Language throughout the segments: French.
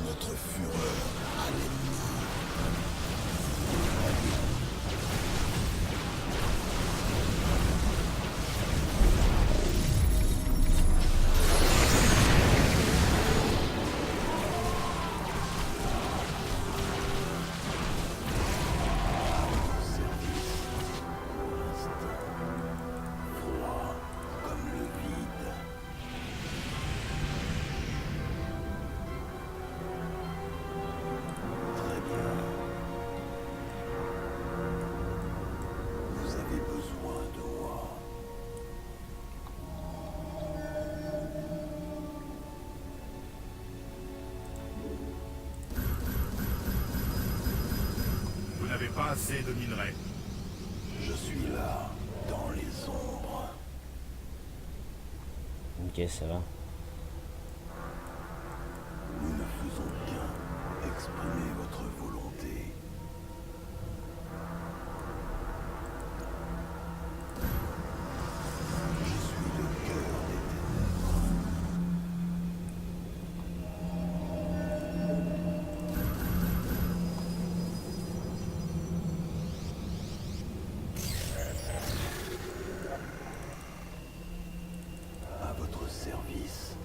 notre fureur à l'ennemi. Vous n'avez pas assez de minerais. Je suis là, dans les ombres. Ok, ça va. Nous ne faisons qu'un exprimer votre volonté. Je suis le cœur des ténèbres. À votre service,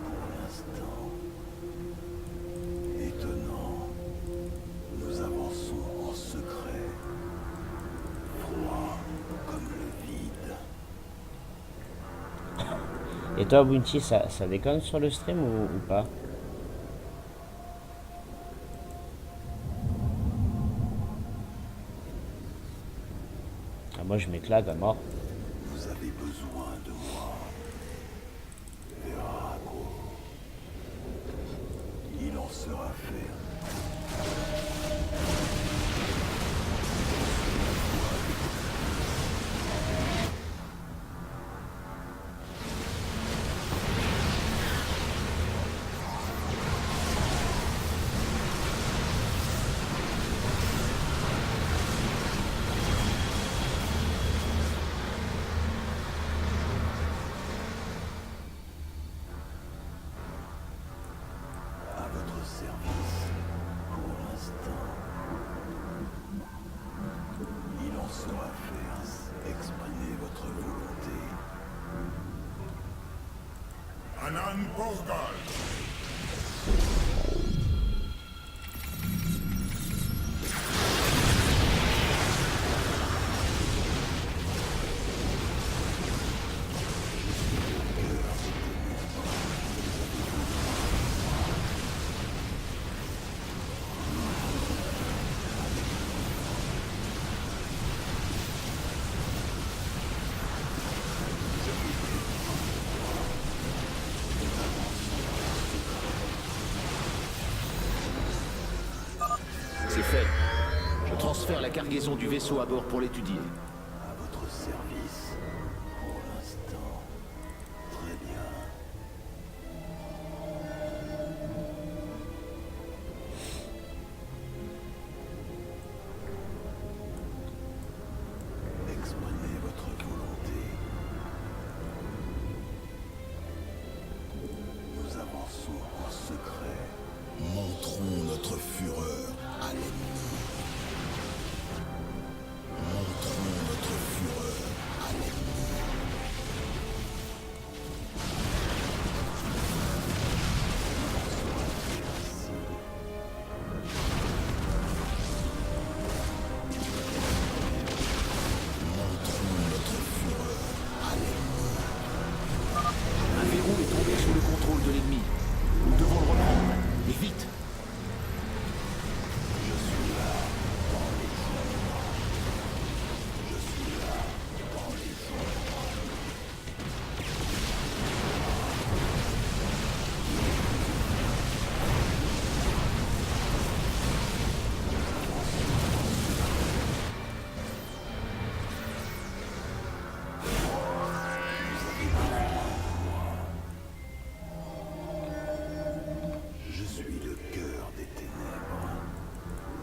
pour l'instant. Étonnant, nous avançons en secret, froid comme le vide. Et toi, Bounty, ça déconne sur le stream ou pas? Ah, moi, je m'éclate à mort. Vous avez besoin de moi, Verago. Il en sera fait. À votre service, pour l'instant. Il en sera fait. Exprimez votre volonté. Anan Porgal. C'est fait. Je transfère la cargaison du vaisseau à bord pour l'étudier. À votre service, pour l'instant. Très bien. Exprimez votre volonté. Nous avançons en secret. Montrons notre fureur à l'ennemi. Montrons notre fureur à l'ennemi. Montrons notre fureur à l'ennemi. Un verrou est tombé sous le contrôle de l'ennemi. Nous devons le reprendre. Et vite. Je suis là, dans les ombres. Je suis là, dans les ombres. Je suis le cœur des ténèbres.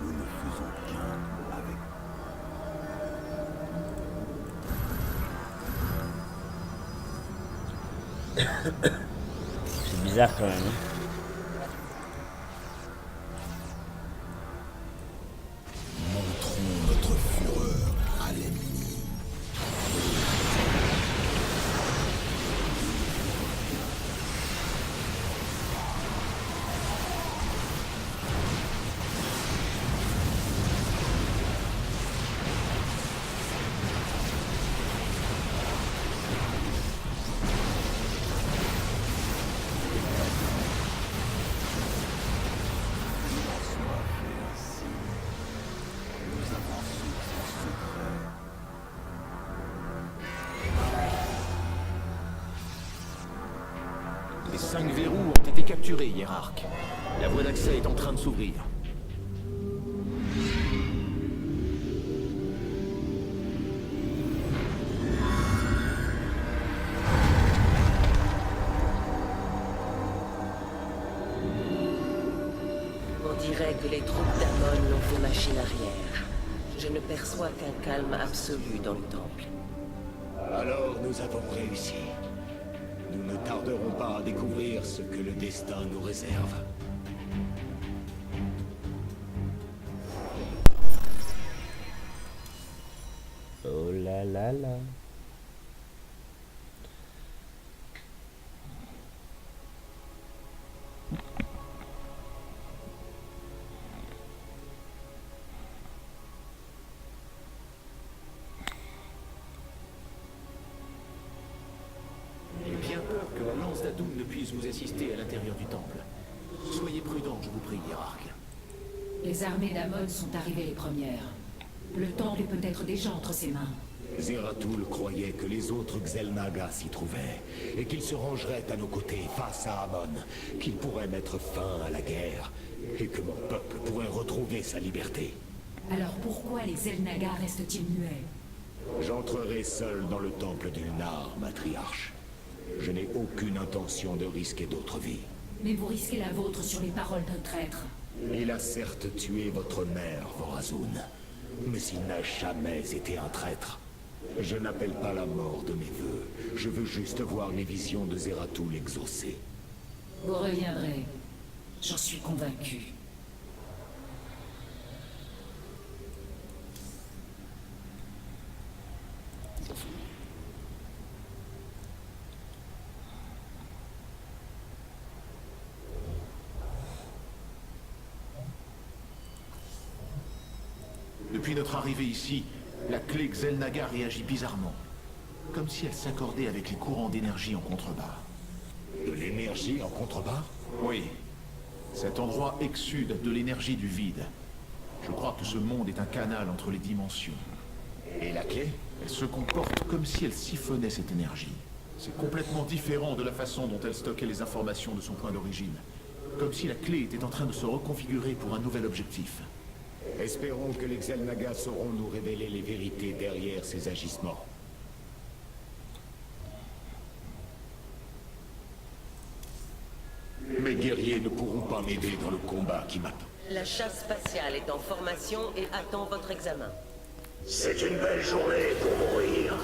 Nous ne faisons qu'un avec. C'est bizarre quand même. Hein. 5 verrous ont été capturés, hiérarque. La voie d'accès est en train de s'ouvrir. On dirait que les troupes d'Amon l'ont fait machine arrière. Je ne perçois qu'un calme absolu dans le temple. Alors nous avons réussi. Nous ne tarderons pas à découvrir ce que le destin nous réserve. Oh là là là. J'ai bien peur que la lance d'Adoum ne puisse vous assister à l'intérieur du temple. Soyez prudents, je vous prie, hiérarque. Les armées d'Amon sont arrivées les premières. Le temple est peut-être déjà entre ses mains. Zeratul croyait que les autres Xel'Naga s'y trouvaient, et qu'ils se rangeraient à nos côtés face à Amon, qu'il pourrait mettre fin à la guerre, et que mon peuple pourrait retrouver sa liberté. Alors pourquoi les Xel'Naga restent-ils muets? J'entrerai seul dans le temple d'Ulnar, matriarche. Je n'ai aucune intention de risquer d'autres vies. Mais vous risquez la vôtre sur les paroles d'un traître. Il a certes tué votre mère, Vorazun, mais il n'a jamais été un traître. Je n'appelle pas la mort de mes vœux. Je veux juste voir les visions de Zeratul exaucées. Vous reviendrez. J'en suis convaincu. Depuis notre arrivée ici, la clé Xel'Naga réagit bizarrement. Comme si elle s'accordait avec les courants d'énergie en contrebas. De l'énergie en contrebas? Oui. Cet endroit exsude de l'énergie du vide. Je crois que ce monde est un canal entre les dimensions. Et la clé? Elle se comporte comme si elle siphonnait cette énergie. C'est complètement différent de la façon dont elle stockait les informations de son point d'origine. Comme si la clé était en train de se reconfigurer pour un nouvel objectif. Espérons que les Xel'Naga sauront nous révéler les vérités derrière ces agissements. Mes guerriers ne pourront pas m'aider dans le combat qui m'attend. La chasse spatiale est en formation et attend votre examen. C'est une belle journée pour mourir.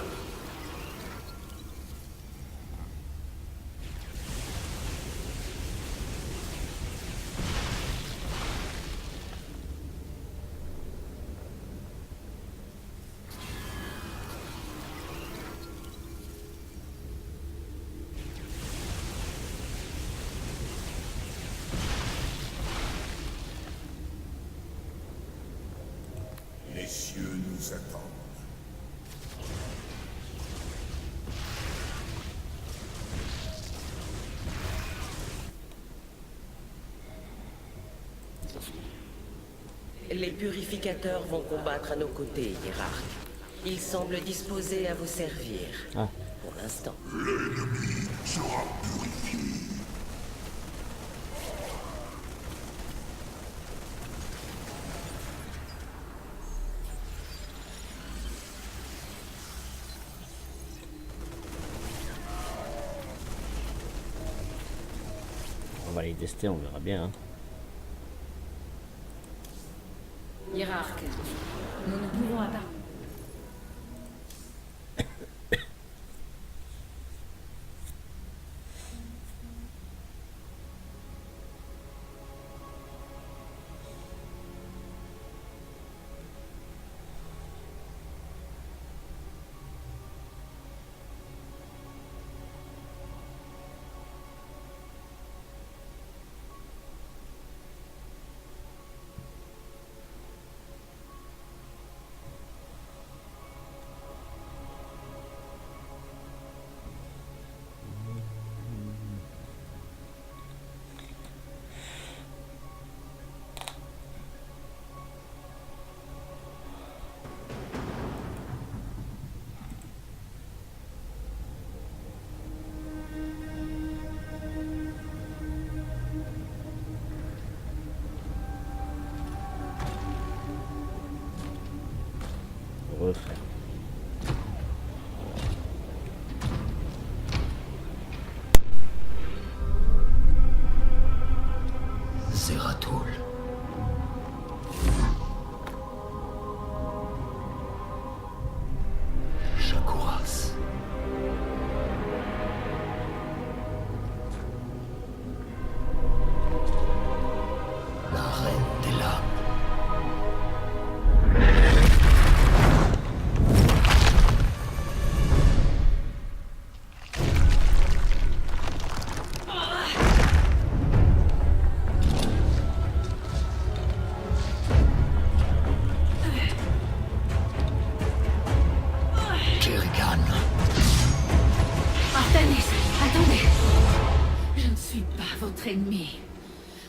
Les cieux nous attendent. Les purificateurs vont combattre à nos côtés, hiérarque. Ils semblent disposés à vous servir. Ah. Pour l'instant. L'ennemi sera purifié. On va les tester, on verra bien. Hein. Hiérarque, nous ne pouvons pas. Zeratul. Shakuras. La reine des lames. Kerrigan. Artanis, attendez. Je ne suis pas votre ennemi.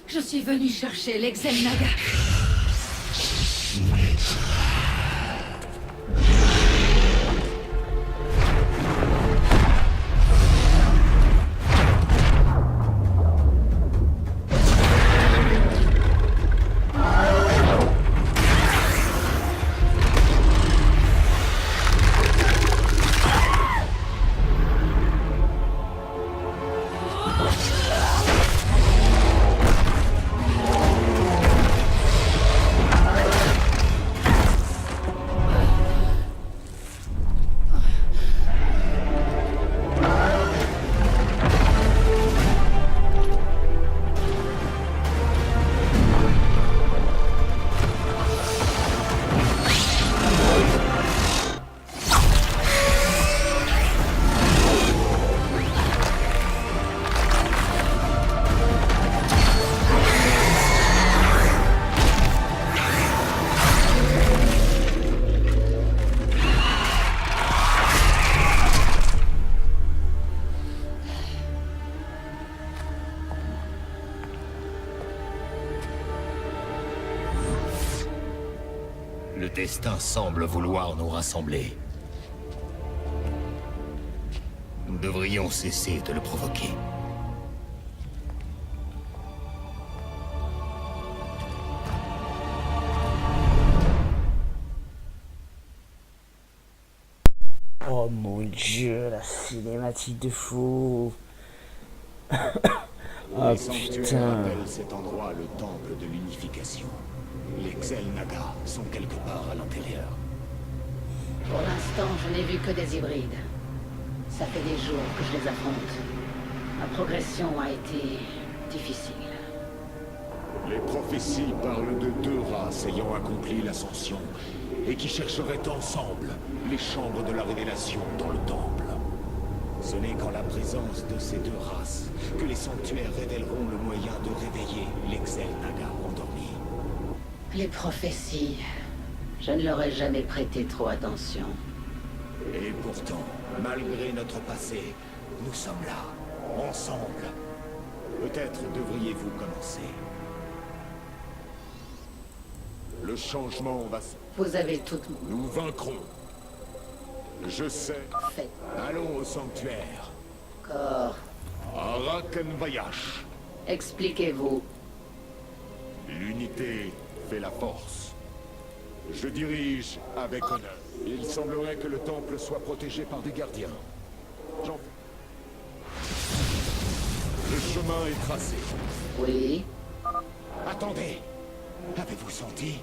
Je suis venu chercher l'Exel Naga. Le destin semble vouloir nous rassembler. Nous devrions cesser de le provoquer. Oh mon dieu, la cinématique de fou. Oh Les sanctuaires putain. appellent cet endroit le temple de l'unification. Les Xel'Naga sont quelque part à l'intérieur. Pour l'instant, je n'ai vu que des hybrides. Ça fait des jours que je les affronte. Ma progression a été difficile. Les prophéties parlent de deux races ayant accompli l'ascension et qui chercheraient ensemble les chambres de la révélation dans le temple. Ce n'est qu'en la présence de ces deux races que les sanctuaires révéleront le moyen de réveiller les Xel'Naga endormis. Les prophéties, je ne leur ai jamais prêté trop attention. Et pourtant, malgré notre passé, nous sommes là, ensemble. Peut-être devriez-vous commencer. Le changement va se... Vous avez toutes Nous vaincrons. Je sais. fait. Allons au sanctuaire. Corps, Arakenvayash. expliquez-vous. L'unité fait la force. Je dirige avec honneur. Il semblerait que le temple soit protégé par des gardiens. J'en- Le chemin est tracé. Oui, Attendez. Avez-vous senti?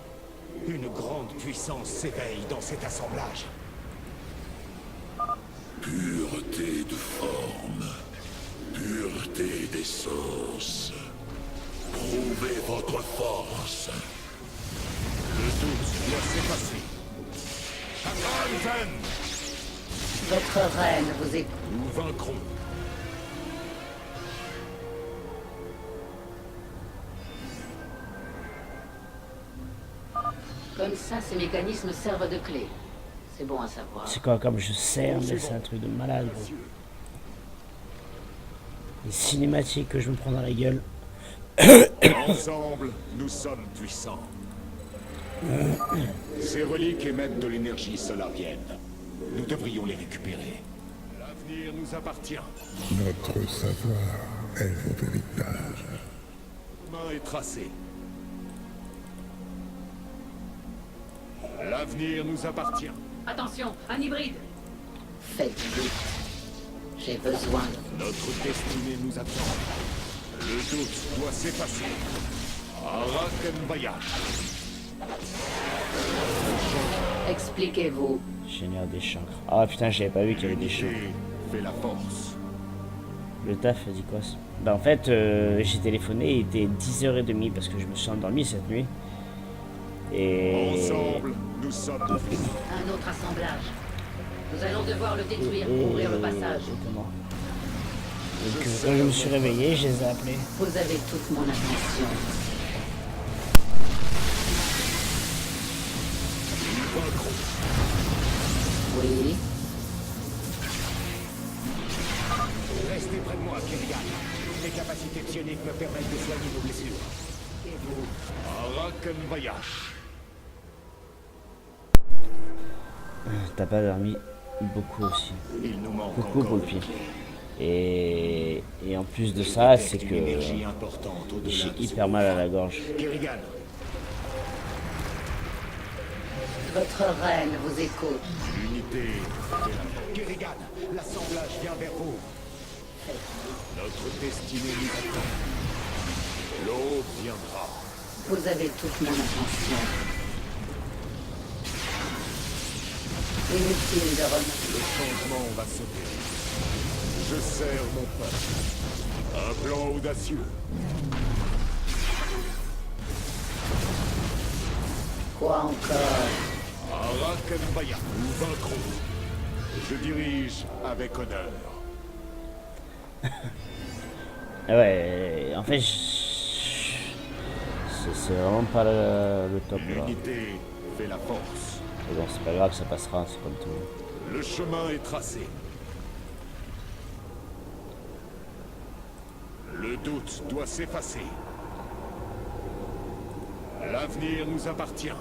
Une grande puissance s'éveille dans cet assemblage. Pureté de forme, pureté d'essence. Prouvez votre force. Le doute doit s'effacer. Akalzen, votre reine vous écoute. nous vaincrons. Comme ça, ces mécanismes servent de clé. C'est bon à savoir. C'est quoi comme je sers, mais c'est un truc de malade, gros. Les cinématiques que je me prends dans la gueule. Ensemble, nous sommes puissants. Ces reliques émettent de l'énergie solarienne. Nous devrions les récupérer. L'avenir nous appartient. Notre savoir est votre héritage. La main est tracée. L'avenir nous appartient. Attention, un hybride. Faites vite. J'ai besoin de... Notre destinée nous attend. Le doute doit s'effacer. Arakenbayash. Expliquez-vous. Génial des chancres. Ah putain, j'avais pas vu qu'il y avait des chancres. L'unité fait la force. Le taf, a dit quoi ça? Bah en fait, j'ai téléphoné, il était 10h30 parce que je me suis endormi cette nuit. Et... Ensemble, nous sommes Un autre assemblage. Nous allons devoir le détruire pour ouvrir le passage. Comment? Donc quand je me suis réveillé, je les ai appelés. Vous avez toute mon attention. Oui. Restez près de moi, Kerrigan. Les capacités psioniques me permettent de soigner vos blessures. Et vous, Arakenbayash. T'as pas dormi beaucoup aussi. Il nous manque Beaucoup encore pour le une pied. clé. Et en plus de ça, c'est Une que énergie importante au-delà j'ai de ce hyper mal à la gorge. Kerrigan, Votre reine vous écoute. l'unité fait la... Kerrigan, l'assemblage vient vers vous. Notre destinée nous attend. L'aube viendra. Vous avez toute mon attention. Inutile de remettre. Le changement va s'opérer. Je sers mon peuple. Un plan audacieux. Quoi encore? Arakenbaya, nous vaincrons. Je dirige avec honneur. Ah ouais, en fait, c'est vraiment pas le top là. L'unité fait la force. Mais bon, c'est pas grave, ça passera, c'est comme tout. Le chemin est tracé. Le doute doit s'effacer. L'avenir nous appartient.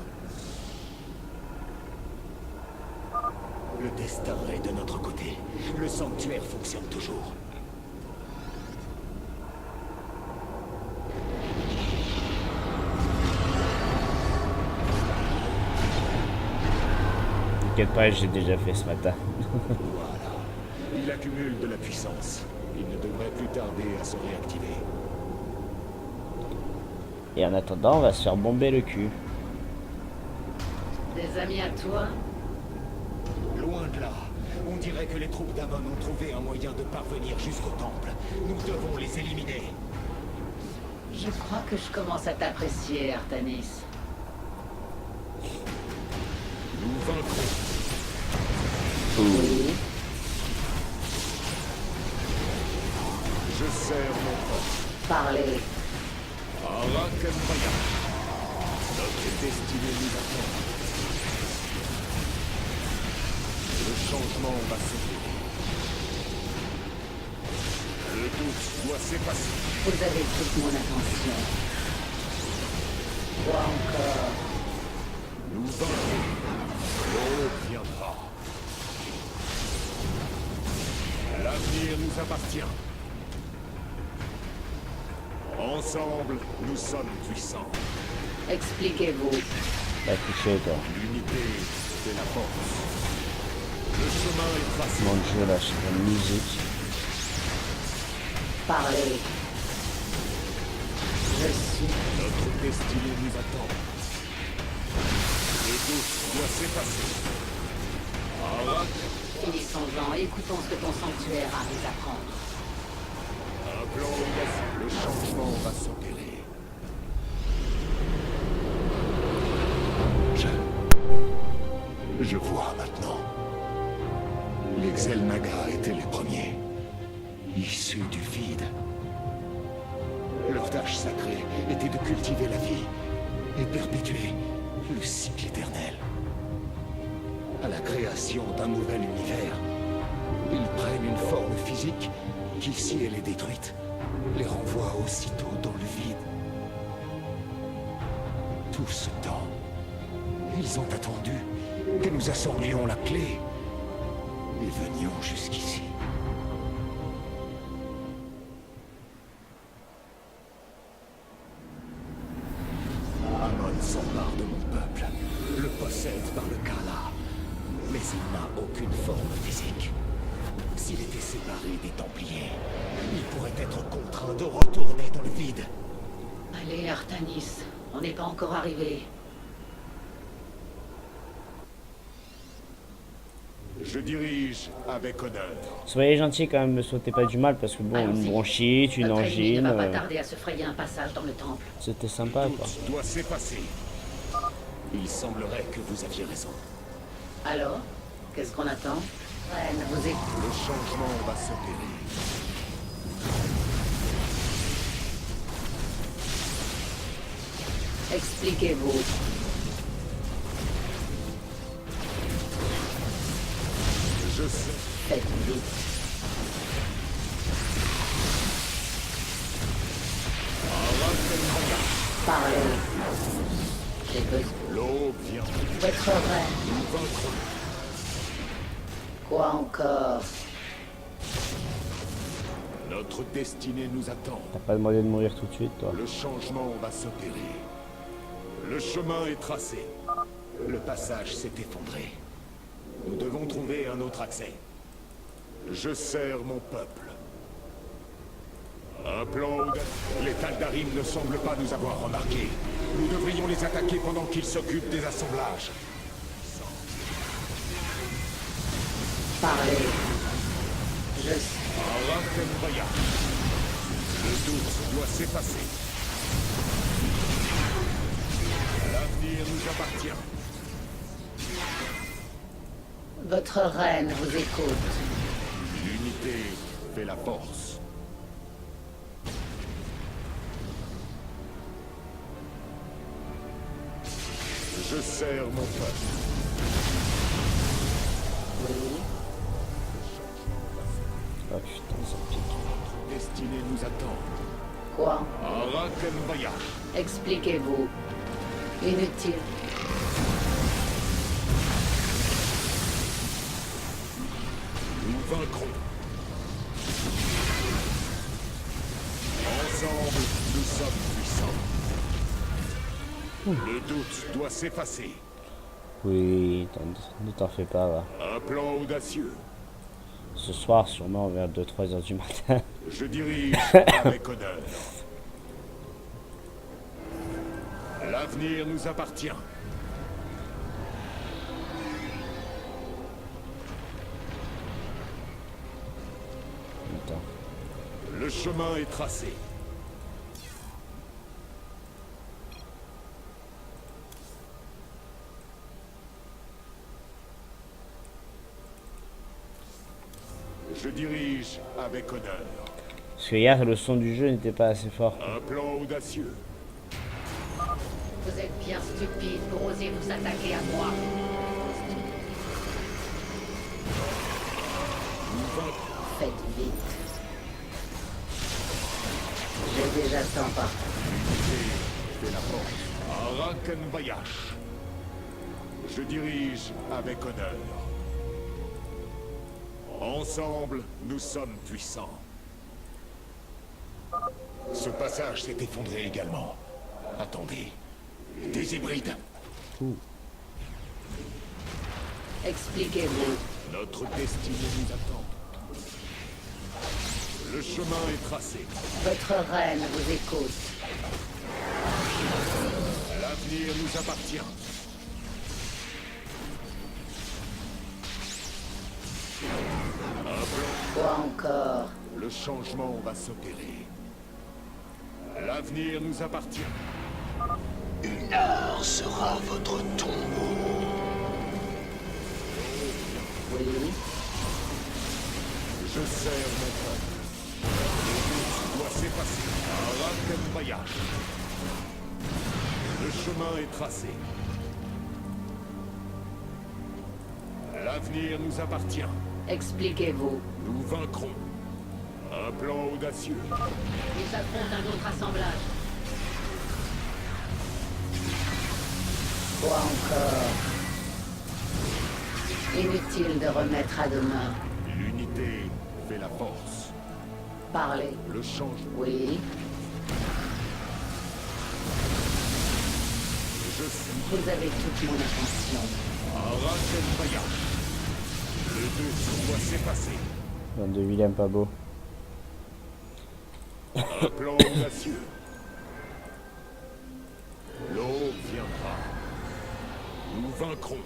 Le destin est de notre côté. Le sanctuaire fonctionne toujours. T'inquiète pas, j'ai déjà fait ce matin. Voilà. Il accumule de la puissance. Il ne devrait plus tarder à se réactiver. Et en attendant, on va se faire bomber le cul. Des amis à toi? Loin de là. On dirait que les troupes d'Amon ont trouvé un moyen de parvenir jusqu'au temple. Nous devons les éliminer. Je crois que je commence à t'apprécier, Artanis. Nous vaincrons. Oui. Je sers mon peuple. Parlez. Arakenbaya. Notre destinée nous attend. Le changement va s'opérer. Le doute doit s'effacer. Vous avez toute mon attention. Quoi encore? Nous vaincrons. L'aube viendra. L'avenir nous appartient. Ensemble, nous sommes puissants. Expliquez-vous. Va toucher toi. L'unité fait la force. Le chemin est tracé. Mon dieu, là, c'est la musique. Parlez. Je suis. Notre destinée nous attend. Le doute doit s'effacer. Arak, Finissons-en. Écoutons ce que ton sanctuaire a à nous apprendre. un plan audacieux. Le changement va s'opérer. Je vois maintenant. Les Xel'Naga étaient les premiers. Issus du vide. Leur tâche sacrée était de cultiver la vie et perpétuer le cycle éternel. À la création d'un nouvel univers, ils prennent une forme physique qui, si elle est détruite, les renvoie aussitôt dans le vide. Tout ce temps, ils ont attendu que nous assemblions la clé et venions jusqu'ici. Amon s'empare de mon peuple, le possède par le Kala, mais il n'a aucune forme physique. S'il était séparé des Templiers, il pourrait être contraint de retourner dans le vide. Allez, Artanis. On n'est pas encore arrivé. Je dirige avec honneur. Soyez gentil quand même, me sautez pas du mal parce que bon, une Allons-y. bronchite, une Notre ennemi angine, ne va pas tarder à se frayer un passage dans le temple. c'était sympa quoi. Tout doit s'effacer. Il semblerait que vous aviez raison. Alors, qu'est-ce qu'on attend? Reine, vous écoutez. Le changement va s'opérer. Expliquez-vous. Je sais. Faites vite. Parlez. J'ai besoin. L'aube vient. Votre reine. Nous vaincrons. Quoi encore? Notre destinée nous attend. T'as pas demandé de mourir tout de suite toi. Le changement va s'opérer. Le chemin est tracé. Le passage s'est effondré. Nous devons trouver un autre accès. Je sers mon peuple. Un plan audacieux. Les Tal'Darim ne semblent pas nous avoir remarqués. Nous devrions les attaquer pendant qu'ils s'occupent des assemblages. Parlez. Je sais. Arakenvaya. Le doute doit s'effacer. L'avenir nous appartient. Votre reine vous écoute. L'unité fait la force. Je sers mon peuple. Oui. Oh putain, ça pique. Destinée nous attend. Quoi? Arakenvaya. Expliquez-vous. Inutile. Nous vaincrons. Ensemble, nous sommes puissants. Le doute doit s'effacer. Oui, ne t'en fais pas va. Un plan audacieux. Ce soir sûrement vers 2-3 heures du matin. Je dirige avec honneur. L'avenir nous appartient. Attends. Le chemin est tracé. Je dirige avec honneur. Parce que hier le son du jeu n'était pas assez fort. Un plan audacieux. Vous êtes bien stupide pour oser vous attaquer à moi. Nous vaincrons. Faites vite. J'ai déjà tant partout. Fait la force. Arakenvayash. Je dirige avec honneur. Ensemble, nous sommes puissants. Ce passage s'est effondré également. Attendez. Des hybrides. Expliquez-vous. Notre destinée nous attend. Le chemin est tracé. Votre reine vous écoute. L'avenir nous appartient. Quoi encore? Le changement va s'opérer. L'avenir nous appartient. Une heure sera votre tombeau. Oui. Je sers mon peuple. Le doute doit s'effacer. Arakenvayash. Le chemin est tracé. L'avenir nous appartient. Expliquez-vous. Nous vaincrons. Un plan audacieux. Ils affrontent un autre assemblage. Quoi encore? Inutile de remettre à demain. L'unité fait la force. Parlez. Le changement. Oui. Je sais. Vous avez toute mon attention. Arakenvayash. Le doute doit s'effacer. Bande de vilains pas beau. Un plan audacieux. vaincrons.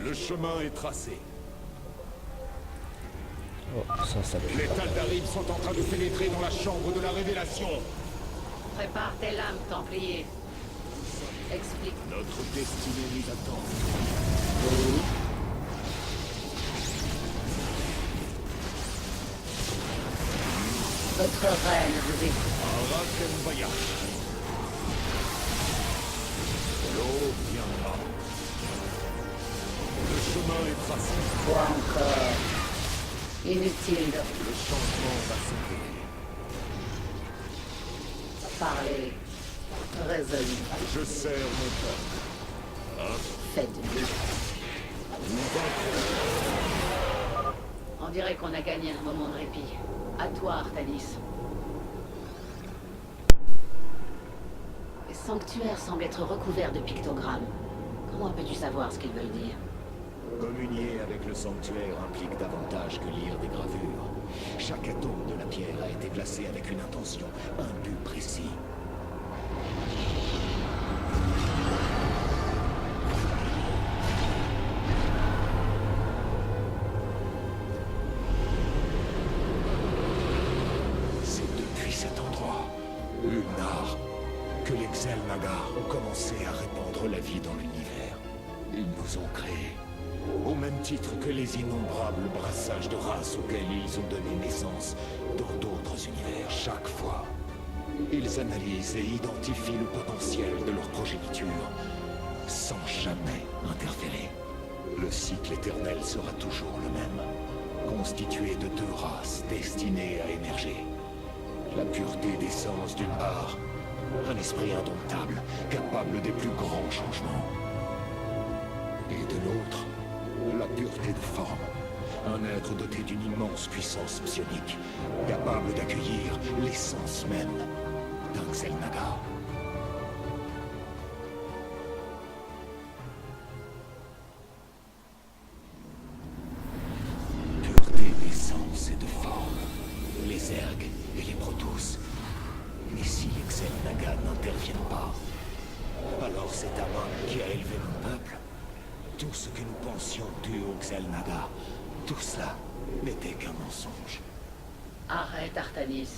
Le chemin est tracé. Oh, ça Les Tal'Darim sont en train de pénétrer dans la chambre de la révélation. Prépare tes lames, Templier. Explique. Notre destinée nous attend. Votre reine vous écoute. Arakenbaya. L'eau viendra. Le chemin est tracé. Quoi encore? Inutile de Le changement va s'opérer. parler. Résolu. Je sers mon peuple. Faites-le. Nous vaincrons. On dirait qu'on a gagné un moment de répit. À toi, Artanis. Les sanctuaires semblent être recouverts de pictogrammes. Comment peux-tu savoir ce qu'ils veulent dire? Communier avec le sanctuaire implique davantage que lire des gravures. Chaque atome de la pierre a été placé avec une intention, un but précis. C'est depuis cet endroit, Ulnar, que les Xel'Naga ont commencé à répandre la vie dans l'univers. Ils nous ont créés. Au même titre que les innombrables brassages de races auxquels ils ont donné naissance dans d'autres univers. Chaque fois, ils analysent et identifient le potentiel de leur progéniture sans jamais interférer. Le cycle éternel sera toujours le même, constitué de deux races destinées à émerger. La pureté d'essence d'une part, un esprit indomptable, capable des plus grands changements. Et de l'autre, la pureté de forme. Un être doté d'une immense puissance psionique, capable d'accueillir l'essence même d'un Xel'Naga. Pureté d'essence et de forme. Les Ergs et les Protoss. Mais si les Xel'Naga n'interviennent pas, alors c'est Amon qui a élevé mon peuple. Tout ce que nous pensions dû au Xel'Naga, tout cela n'était qu'un mensonge. Arrête, Artanis.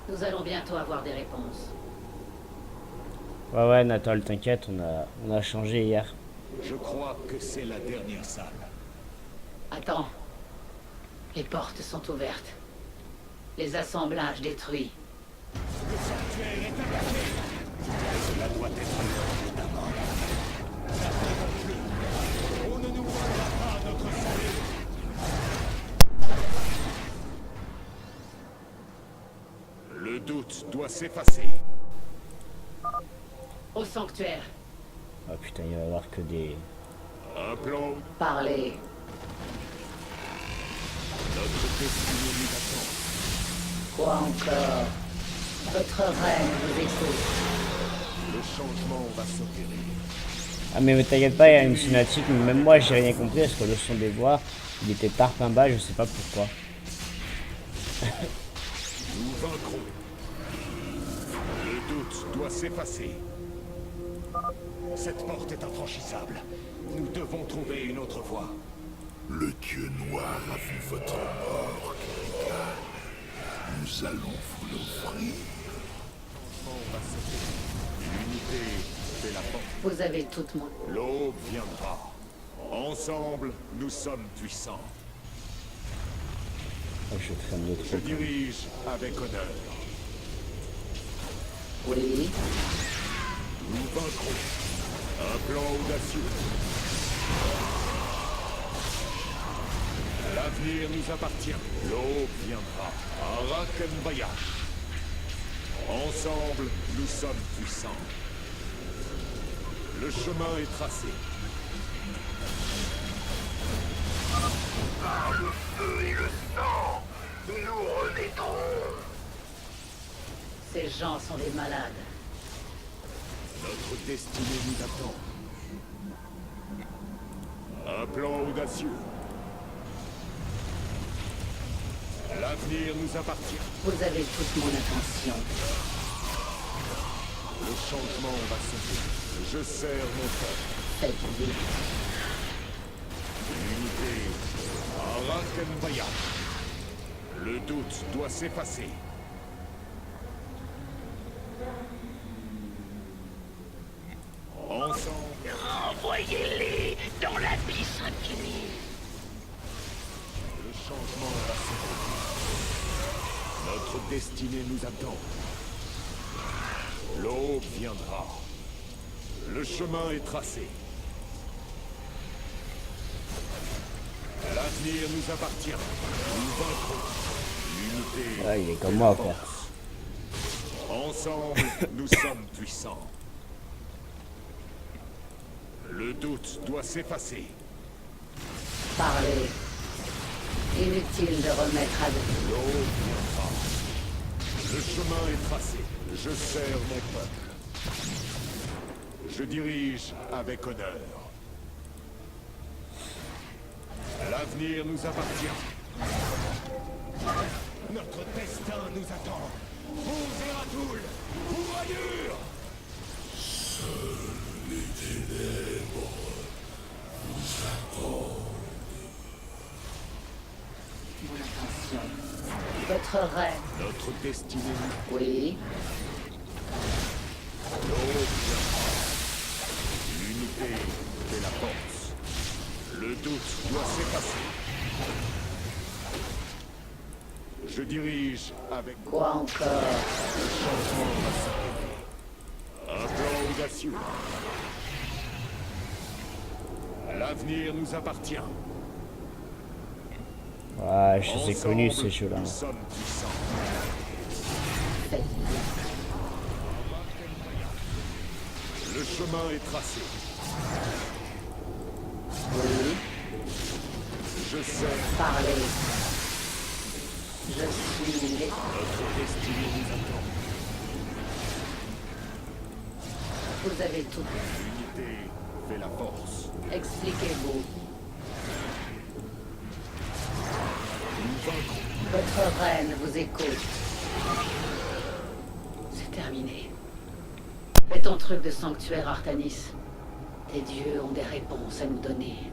Nous allons bientôt avoir des réponses. Ouais, Nathan, t'inquiète, on a changé hier. Je crois que c'est la dernière salle. Attends. Les portes sont ouvertes. Les assemblages détruits. Le sanctuaire est attaqué. Cela doit être l'ordre d'Amon. N'attendons plus. On ne nous volera pas notre salut. Le doute doit s'effacer. Au sanctuaire. Ah putain, il va y avoir que des... Un plan, Parlez. notre destinée nous attend. Quoi encore? Votre reine vous écoute. Le changement va s'opérer. Ah mais t'inquiète pas, il y a une cinématique, mais même moi j'ai rien compris parce que le son des voix, il était tarpin-bas, je sais pas pourquoi. Nous vaincrons. Le doute doit s'effacer. Cette porte est infranchissable. Nous devons trouver une autre voie. Le dieu noir a vu votre mort, Kerrigan. Nous allons vous l'offrir. L'unité fait la porte. Vous avez toute mon... L'aube viendra. Ensemble, nous sommes puissants. Oh, je traîne le Je truc. dirige avec honneur. Oui. Nous vaincrons. Un plan audacieux. L'avenir nous appartient. L'aube viendra. Arakenbayash. Ensemble, nous sommes puissants. Le chemin est tracé. Par le feu et le sang, nous renaîtrons. Ces gens sont des malades. Notre destinée nous attend. Un plan audacieux. L'avenir nous appartient. Vous avez toute mon attention. Le changement va s'opérer. Je sers mon peuple. Faites vite. L'unité Arakenbaya. Le doute doit s'effacer. Ensemble. Envoyez-les dans l'abysse infini. Le changement va s'opérer. Notre destinée nous attend. L'aube viendra. Le chemin est tracé. L'avenir nous appartient. Nous vaincrons. L'unité. Ouais, il est comme et moi, la frère. force. Ensemble, nous sommes puissants. Le doute doit s'effacer. Parlez. Inutile de remettre à demi. L'aube viendra. Le chemin est tracé. Je sers mon peuple. Je dirige avec honneur. L'avenir nous appartient. Notre destin nous attend. Vous et Radoul, pourvoyure! Mon attention. Votre reine. Notre destinée, Oui. l'aube viendra. L'unité fait la force. Le doute doit s'effacer. Je dirige avec Quoi encore? un plan audacieux. L'avenir nous appartient. Ouais, je les ai Ensemble, connus ces jeux-là. Nous sommes puissants. Faites vite. Le chemin est tracé. Oui. Je sais, Parlez. Je suis les... notre destinée nous attend. Vous avez tout. L'unité fait la force. Expliquez-vous. Nous vaincrons. Votre reine vous écoute. C'est terminé. Fais ton truc de sanctuaire, Artanis. Tes dieux ont des réponses à nous donner.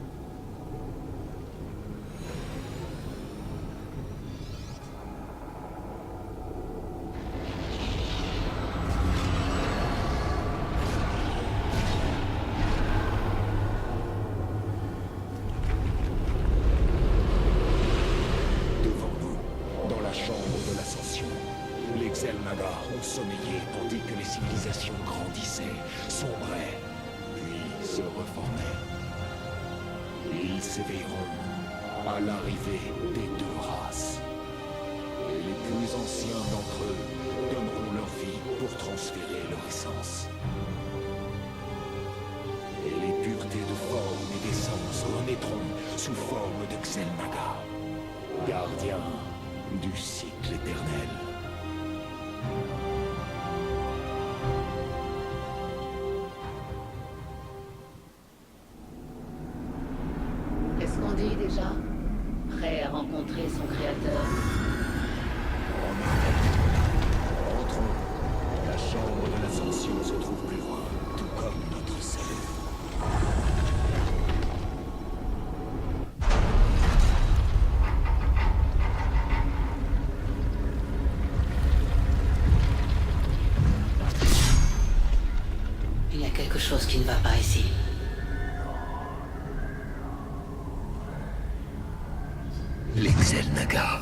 Devant nous, dans la chambre de l'ascension, les Xel'Naga ont sommeillé tandis que les civilisations grandissaient, sombraient, puis se reformaient. Ils s'éveilleront à l'arrivée des deux races. Et les plus anciens d'entre eux donneront leur vie pour transférer leur essence. Et les puretés de forme et d'essence renaîtront sous forme de Xel'Naga, gardiens du cycle éternel. Qu'est-ce qu'on dit déjà? Prêt à rencontrer son créateur? Entrons. La chambre de l'ascension se trouve plus loin, tout comme notre cellule. Il y a quelque chose qui ne va pas ici. Les Xel'Naga.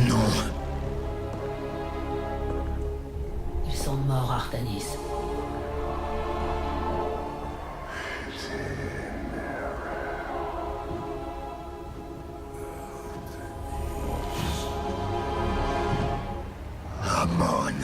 Non. Ils sont morts, Artanis. Amon.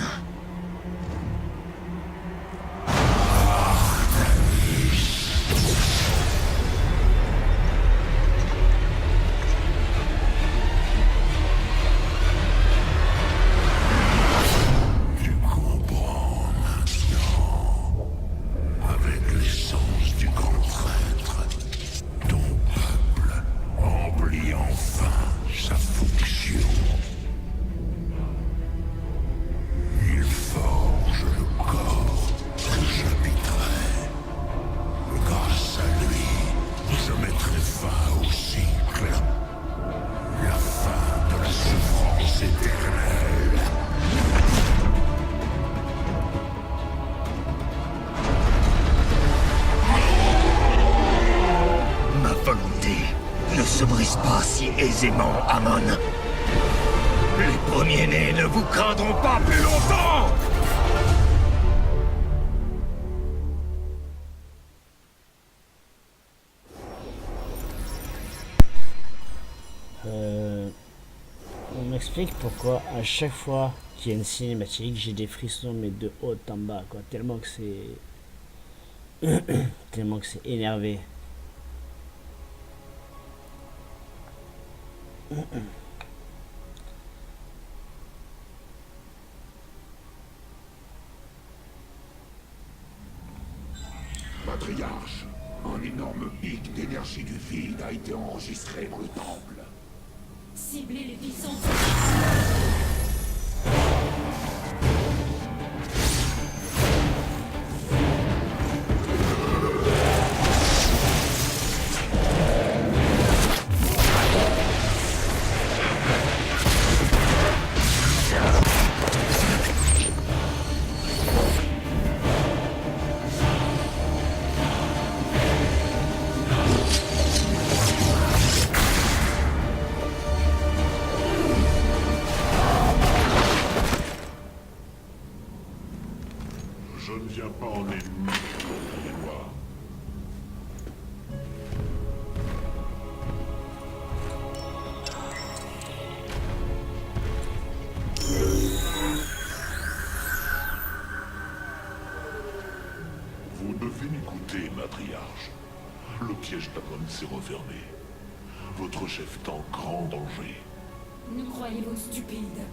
se brise pas si aisément, Amon. Les premiers-nés ne vous craindront pas plus longtemps! On m'explique pourquoi à chaque fois qu'il y a une cinématique, j'ai des frissons mais de haut en bas, quoi. Tellement que c'est... tellement que c'est énervé. Patriarche, un énorme pic d'énergie du vide a été enregistré dans le temple. Ciblez les puissances. Je ne viens pas en ennemi, moi. Vous devez m'écouter, matriarche. Le piège d'Amon s'est refermé. Votre chef est en grand danger. Nous croyez-vous stupides?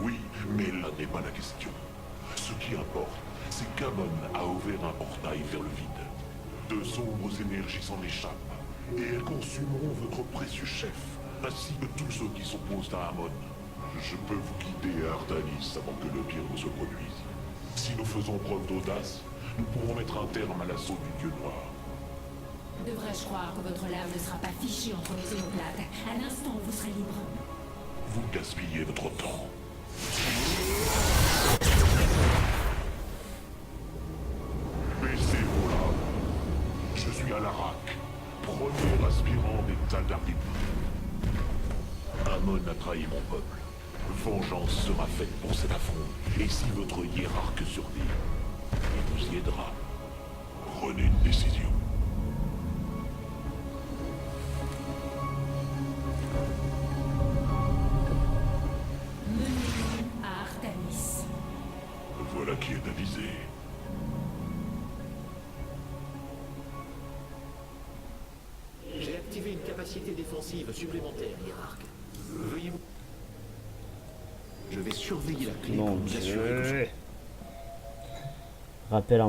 Oui, mais là n'est pas la question. Ce qui importe, c'est qu'Amon a ouvert un portail vers le vide. De sombres énergies s'en échappent, et elles consumeront votre précieux chef, ainsi que tous ceux qui s'opposent à Amon. Je peux vous guider à Artanis avant que le pire ne se produise. Si nous faisons preuve d'audace, nous pourrons mettre un terme à l'assaut du Dieu Noir. Devrais-je croire que votre lame ne sera pas fichée entre nos omoplates? À l'instant où vous serez libre. Vous gaspillez votre temps. Baissez vos lames. Je suis Alarak, premier aspirant des Tal'Darim. Amon a trahi mon peuple. Vengeance sera faite pour cet affront, et si votre hiérarque survit, il vous y aidera. Prenez une décision. Menez-nous à Artanis. Voilà qui est avisé. J'ai activé une capacité défensive supplémentaire, hiérarque. Veuillez vous... Je vais surveiller la clé pour Mon nous assurer que... Dieu. Rappel en